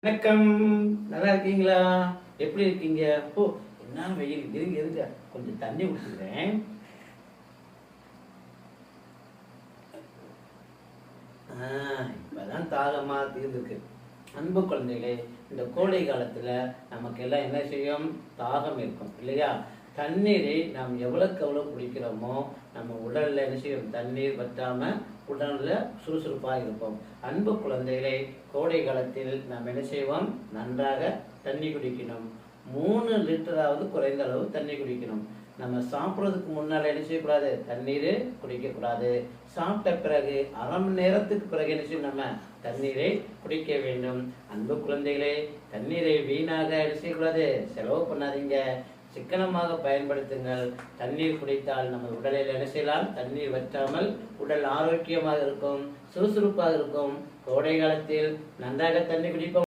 வணக்கம். நல்லா இருக்கீங்களா? எப்படி இருக்கீங்க? என்ன வெயில் இருங்க கொஞ்சம் தண்ணி குடிச்சுக்கிறேன். இப்பதான் தாகமா தீர்ந்துருக்கு. அன்பு குழந்தைகளே, இந்த கோடை காலத்துல நமக்கு எல்லாம் என்ன செய்யும்? தாகம் இருக்கும் இல்லையா? தண்ணீரை நாம் எவ்வளவுக்கு எவ்வளவு குடிக்கிறோமோ நம்ம உடல்ல என்ன செய்யும்? தண்ணீர் வற்றாம உடல்ல சுறுசுறுப்பாக இருப்போம். அன்பு குழந்தைகளை, கோடை காலத்தில் நாம் என்ன செய்வோம்? நன்றாக தண்ணி குடிக்கணும். 3 லிட்டராவது குறைந்த அளவு தண்ணி குடிக்கணும். நம்ம சாப்பிட்றதுக்கு முன்னால என்ன செய்யக்கூடாது? தண்ணீர் குடிக்கக்கூடாது. சாப்பிட்ட பிறகு அரை மணி நேரத்துக்கு பிறகு என்ன செய்யும்? நம்ம தண்ணீரை குடிக்க வேண்டும். அன்பு குழந்தைகளே, தண்ணீரை வீணாக என்ன செய்யக்கூடாது? செலவு பண்ணாதீங்க. சிக்கனமாக பயன்படுத்துங்கள். தண்ணீர் குடித்தால் நம்ம உடலில் என்ன செய்யலாம்? தண்ணீர் வற்றாமல் உடல் ஆரோக்கியமாக இருக்கும், சுறுசுறுப்பாக இருக்கும். கோடை காலத்தில் நன்றாக தண்ணி குடிப்போம்.